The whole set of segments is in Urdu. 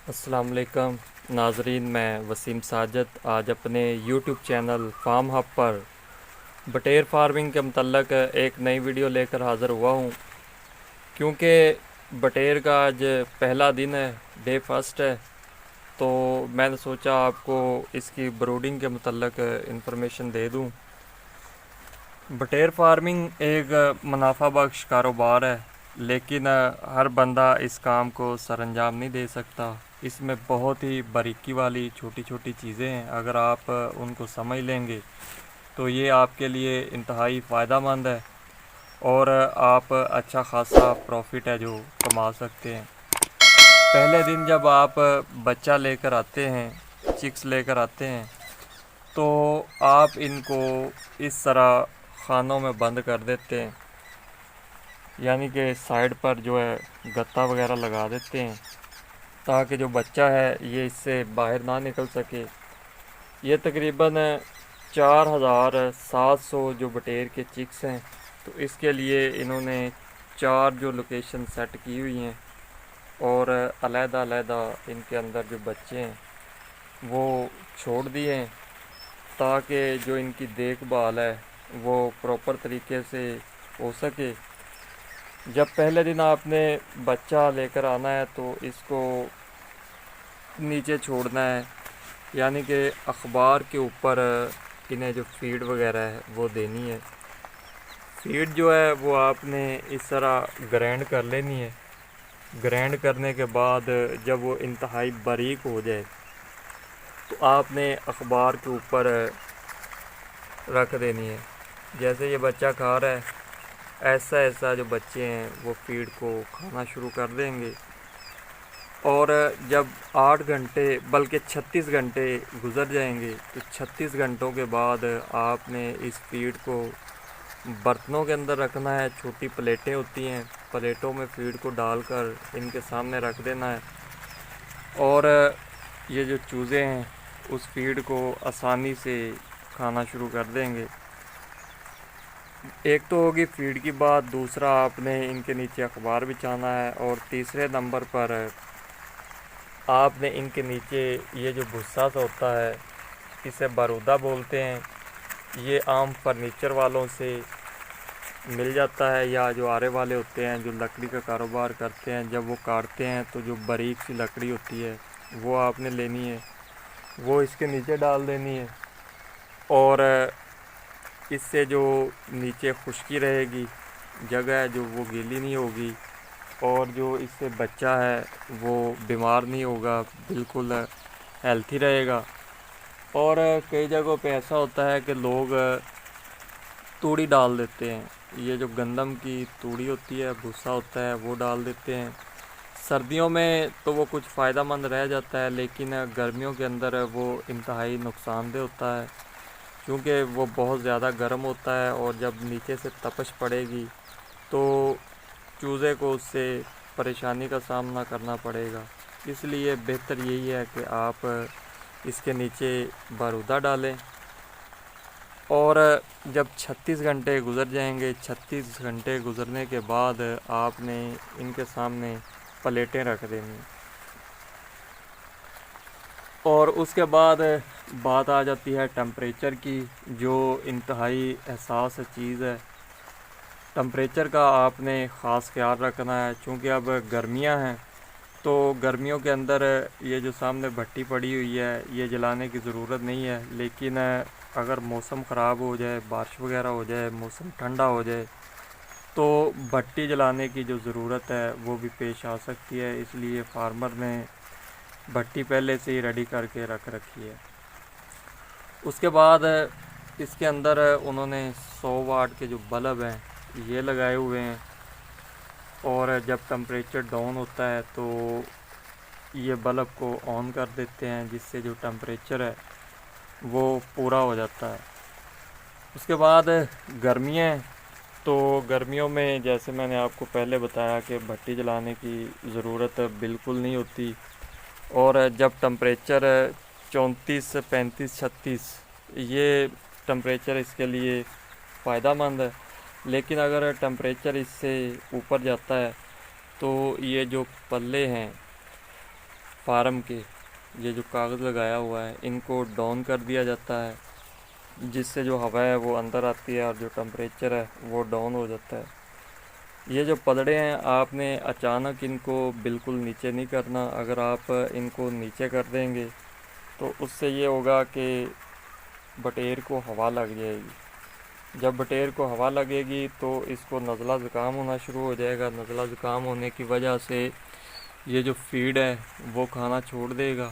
السلام علیکم ناظرین، میں وسیم ساجد آج اپنے یوٹیوب چینل فارم ہب پر بٹیر فارمنگ کے متعلق ایک نئی ویڈیو لے کر حاضر ہوا ہوں، کیونکہ بٹیر کا آج پہلا دن ہے، ڈے فرسٹ ہے، تو میں نے سوچا آپ کو اس کی بروڈنگ کے متعلق انفارمیشن دے دوں۔ بٹیر فارمنگ ایک منافع بخش کاروبار ہے، لیکن ہر بندہ اس کام کو سر انجام نہیں دے سکتا۔ اس میں بہت ہی باریکی والی چھوٹی چھوٹی چیزیں ہیں، اگر آپ ان کو سمجھ لیں گے تو یہ آپ کے لیے انتہائی فائدہ مند ہے اور آپ اچھا خاصا پروفٹ ہے جو کما سکتے ہیں۔ پہلے دن جب آپ بچہ لے کر آتے ہیں، چکس لے کر آتے ہیں، تو آپ ان کو اس طرح خانوں میں بند کر دیتے ہیں، یعنی کہ سائڈ پر جو ہے گتا وغیرہ لگا دیتے ہیں تاکہ جو بچہ ہے یہ اس سے باہر نہ نکل سکے۔ یہ تقریباً 4700 جو بٹیر کے چکس ہیں، تو اس کے لیے انہوں نے 4 جو لوکیشن سیٹ کی ہوئی ہیں اور علیحدہ علیحدہ ان کے اندر جو بچے ہیں وہ چھوڑ دیے ہیں تاکہ جو ان کی دیکھ بھال ہے وہ پراپر طریقے سے ہو سکے۔ جب پہلے دن آپ نے بچہ لے کر آنا ہے تو اس کو نیچے چھوڑنا ہے، یعنی کہ اخبار کے اوپر انہیں جو فیڈ وغیرہ ہے وہ دینی ہے۔ فیڈ جو ہے وہ آپ نے اس طرح گرینڈ کر لینی ہے۔ گرینڈ کرنے کے بعد جب وہ انتہائی باریک ہو جائے تو آپ نے اخبار کے اوپر رکھ دینی ہے۔ جیسے یہ بچہ کھا رہا ہے، ایسا ایسا جو بچے ہیں وہ فیڈ کو کھانا شروع کر دیں گے، اور جب 8 گھنٹے بلکہ 36 گھنٹے گزر جائیں گے تو 36 گھنٹوں کے بعد آپ نے اس فیڈ کو برتنوں کے اندر رکھنا ہے۔ چھوٹی پلیٹیں ہوتی ہیں، پلیٹوں میں فیڈ کو ڈال کر ان کے سامنے رکھ دینا ہے، اور یہ جو چوزے ہیں اس فیڈ کو آسانی سے کھانا شروع کر دیں گے۔ ایک تو ہوگی فیڈ کی بات، دوسرا آپ نے ان کے نیچے اخبار بچھانا ہے، اور تیسرے نمبر پر آپ نے ان کے نیچے یہ جو بھسا سا ہوتا ہے، اسے بارودہ بولتے ہیں، یہ عام فرنیچر والوں سے مل جاتا ہے، یا جو آرے والے ہوتے ہیں جو لکڑی کا کاروبار کرتے ہیں، جب وہ کاٹتے ہیں تو جو باریک سی لکڑی ہوتی ہے وہ آپ نے لینی ہے، وہ اس کے نیچے ڈال دینی ہے، اور اس سے جو نیچے خشکی رہے گی، جگہ ہے جو وہ گیلی نہیں ہوگی، اور جو اس سے بچہ ہے وہ بیمار نہیں ہوگا، بالکل ہیلتھی رہے گا۔ اور کئی جگہوں پہ ایسا ہوتا ہے کہ لوگ توڑی ڈال دیتے ہیں، یہ جو گندم کی توڑی ہوتی ہے، بھوسا ہوتا ہے، وہ ڈال دیتے ہیں۔ سردیوں میں تو وہ کچھ فائدہ مند رہ جاتا ہے، لیکن گرمیوں کے اندر وہ انتہائی نقصان دہ ہوتا ہے، کیونکہ وہ بہت زیادہ گرم ہوتا ہے، اور جب نیچے سے تپش پڑے گی تو چوزے کو اس سے پریشانی کا سامنا کرنا پڑے گا۔ اس لیے بہتر یہی ہے کہ آپ اس کے نیچے بارودہ ڈالیں، اور جب 36 گھنٹے گزر جائیں گے، 36 گھنٹے گزرنے کے بعد آپ نے ان کے سامنے پلیٹیں رکھ دینی، اور اس کے بعد بات آ جاتی ہے ٹمپریچر کی، جو انتہائی حساس چیز ہے۔ ٹمپریچر کا آپ نے خاص خیال رکھنا ہے، چونکہ اب گرمیاں ہیں، تو گرمیوں کے اندر یہ جو سامنے بھٹی پڑی ہوئی ہے یہ جلانے کی ضرورت نہیں ہے، لیکن اگر موسم خراب ہو جائے، بارش وغیرہ ہو جائے، موسم ٹھنڈا ہو جائے، تو بھٹی جلانے کی جو ضرورت ہے وہ بھی پیش آ سکتی ہے، اس لیے فارمر نے بھٹی پہلے سے ہی ریڈی کر کے رکھ رکھی ہے۔ اس کے بعد اس کے اندر انہوں نے 100 واٹ کے جو بلب ہیں یہ لگائے ہوئے ہیں، اور جب ٹمپریچر ڈاؤن ہوتا ہے تو یہ بلب کو آن کر دیتے ہیں، جس سے جو ٹمپریچر ہے وہ پورا ہو جاتا ہے۔ اس کے بعد گرمیاں ہیں، تو گرمیوں میں جیسے میں نے آپ کو پہلے بتایا کہ بھٹی جلانے کی ضرورت بالکل نہیں ہوتی، اور جب ٹمپریچر 34 سے 35 36 یہ ٹمپریچر اس کے لیے فائدہ مند ہے، لیکن اگر ٹمپریچر اس سے اوپر جاتا ہے تو یہ جو پلے ہیں فارم کے یہ جو کاغذ لگایا ہوا ہے ان کو ڈاؤن کر دیا جاتا ہے، جس سے جو ہوا ہے وہ اندر آتی ہے اور جو ٹمپریچر ہے وہ ڈاؤن ہو جاتا ہے۔ یہ جو پلڑے ہیں آپ نے اچانک ان کو بالکل نیچے نہیں کرنا، اگر آپ ان کو نیچے کر دیں گے تو اس سے یہ ہوگا کہ بٹیر کو ہوا لگ جائے گی۔ جب بٹیر کو ہوا لگے گی تو اس کو نزلہ زکام ہونا شروع ہو جائے گا، نزلہ زکام ہونے کی وجہ سے یہ جو فیڈ ہے وہ کھانا چھوڑ دے گا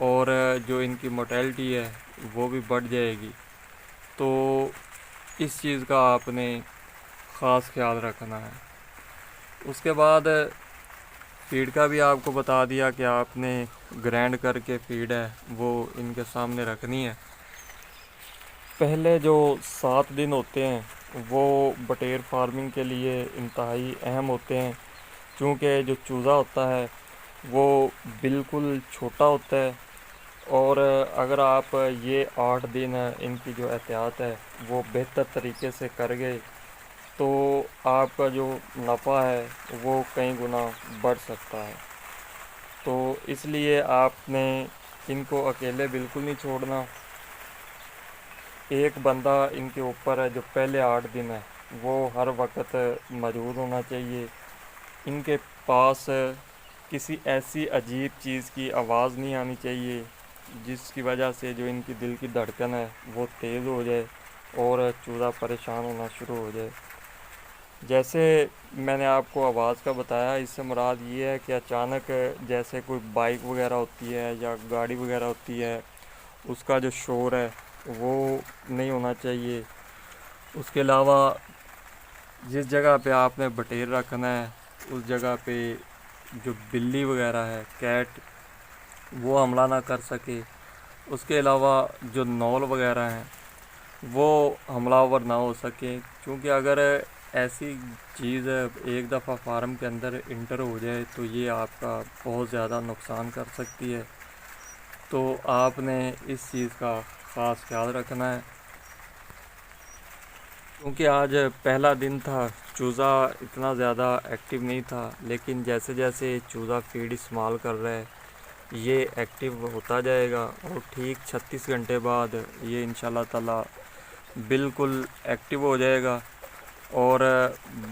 اور جو ان کی موٹیلٹی ہے وہ بھی بڑھ جائے گی۔ تو اس چیز کا آپ نے خاص خیال رکھنا ہے۔ اس کے بعد فیڈ کا بھی آپ کو بتا دیا کہ آپ نے گرینڈ کر کے فیڈ ہے وہ ان کے سامنے رکھنی ہے۔ پہلے جو 7 دن ہوتے ہیں وہ بٹیر فارمنگ کے لیے انتہائی اہم ہوتے ہیں، کیونکہ جو چوزا ہوتا ہے وہ بالکل چھوٹا ہوتا ہے، اور اگر آپ یہ 8 دن ان کی جو احتیاط ہے وہ بہتر طریقے سے کر گئے تو آپ کا جو نفع ہے وہ کئی گنا بڑھ سکتا ہے۔ تو اس لیے آپ نے ان کو اکیلے بالکل نہیں چھوڑنا، ایک بندہ ان کے اوپر ہے جو پہلے 8 دن ہے وہ ہر وقت موجود ہونا چاہیے۔ ان کے پاس کسی ایسی عجیب چیز کی آواز نہیں آنی چاہیے جس کی وجہ سے جو ان کی دل کی دھڑکن ہے وہ تیز ہو جائے اور چوزا پریشان ہونا شروع ہو جائے۔ جیسے میں نے آپ کو آواز کا بتایا، اس سے مراد یہ ہے کہ اچانک جیسے کوئی بائک وغیرہ ہوتی ہے یا گاڑی وغیرہ ہوتی ہے، اس کا جو شور ہے وہ نہیں ہونا چاہیے۔ اس کے علاوہ جس جگہ پہ آپ نے بٹیر رکھنا ہے اس جگہ پہ جو بلی وغیرہ ہے، کیٹ، وہ حملہ نہ کر سکے۔ اس کے علاوہ جو نول وغیرہ ہیں وہ حملہ آور نہ ہو سکے، کیونکہ اگر ایسی چیز ایک دفعہ فارم کے اندر انٹر ہو جائے تو یہ آپ کا بہت زیادہ نقصان کر سکتی ہے۔ تو آپ نے اس چیز کا خاص خیال رکھنا ہے۔ کیونکہ آج پہلا دن تھا، چوزا اتنا زیادہ ایکٹیو نہیں تھا، لیکن جیسے جیسے چوزا فیڈ استعمال کر رہا ہے یہ ایکٹیو ہوتا جائے گا، اور ٹھیک 36 گھنٹے بعد یہ انشاءاللہ تعالی بالکل ایکٹیو ہو جائے گا اور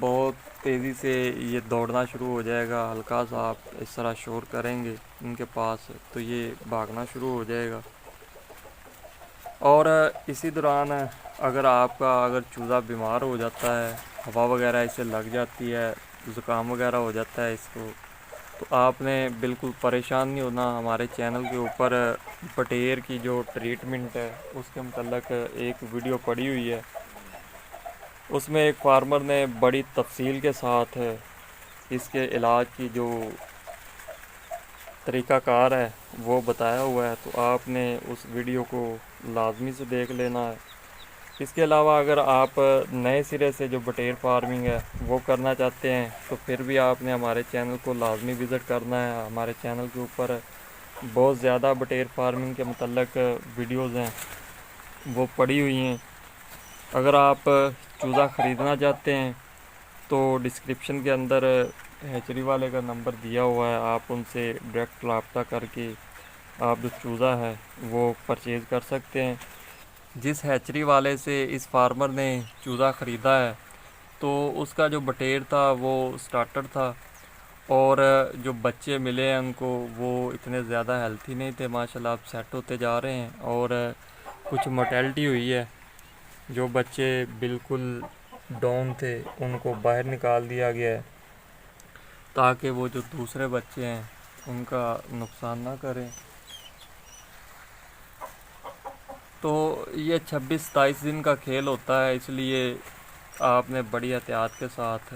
بہت تیزی سے یہ دوڑنا شروع ہو جائے گا۔ ہلکا سا آپ اس طرح شور کریں گے ان کے پاس تو یہ بھاگنا شروع ہو جائے گا۔ اور اسی دوران اگر آپ کا چوزا بیمار ہو جاتا ہے، ہوا وغیرہ اسے لگ جاتی ہے، زکام وغیرہ ہو جاتا ہے اس کو، تو آپ نے بالکل پریشان نہیں ہونا۔ ہمارے چینل کے اوپر بٹیر کی جو ٹریٹمنٹ ہے اس کے متعلق ایک ویڈیو پڑی ہوئی ہے، اس میں ایک فارمر نے بڑی تفصیل کے ساتھ اس کے علاج کی جو طریقہ کار ہے وہ بتایا ہوا ہے، تو آپ نے اس ویڈیو کو لازمی سے دیکھ لینا ہے۔ اس کے علاوہ اگر آپ نئے سرے سے جو بٹیر فارمنگ ہے وہ کرنا چاہتے ہیں تو پھر بھی آپ نے ہمارے چینل کو لازمی وزٹ کرنا ہے۔ ہمارے چینل کے اوپر بہت زیادہ بٹیر فارمنگ کے متعلق ویڈیوز ہیں وہ پڑی ہوئی ہیں۔ اگر آپ چوزا خریدنا چاہتے ہیں تو ڈسکرپشن کے اندر ہیچری والے کا نمبر دیا ہوا ہے، آپ ان سے ڈائریکٹ رابطہ کر کے آپ جو چوزا ہے وہ پرچیز کر سکتے ہیں۔ جس ہیچری والے سے اس فارمر نے چوزا خریدا ہے تو اس کا جو بٹیر تھا وہ سٹارٹر تھا، اور جو بچے ملے ہیں ان کو وہ اتنے زیادہ ہیلتھی نہیں تھے، ماشاءاللہ اب سیٹ ہوتے جا رہے ہیں، اور کچھ موٹیلٹی ہوئی ہے۔ جو بچے بالکل ڈاؤن تھے ان کو باہر نکال دیا گیا ہے تاکہ وہ جو دوسرے بچے ہیں ان کا نقصان نہ کریں۔ تو یہ 26-27 دن کا کھیل ہوتا ہے، اس لیے آپ نے بڑی احتیاط کے ساتھ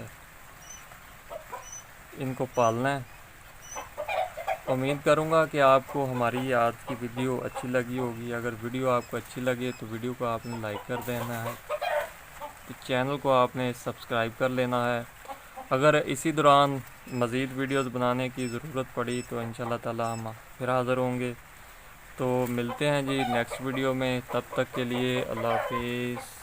ان کو پالنا ہے۔ امید کروں گا کہ آپ کو ہماری آج کی ویڈیو اچھی لگی ہوگی۔ اگر ویڈیو آپ کو اچھی لگے تو ویڈیو کو آپ نے لائک کر دینا ہے، تو چینل کو آپ نے سبسکرائب کر لینا ہے۔ اگر اسی دوران مزید ویڈیوز بنانے کی ضرورت پڑی تو انشاءاللہ تعالی ہم پھر حاضر ہوں گے۔ تو ملتے ہیں جی نیکسٹ ویڈیو میں، تب تک کے لیے اللہ حافظ۔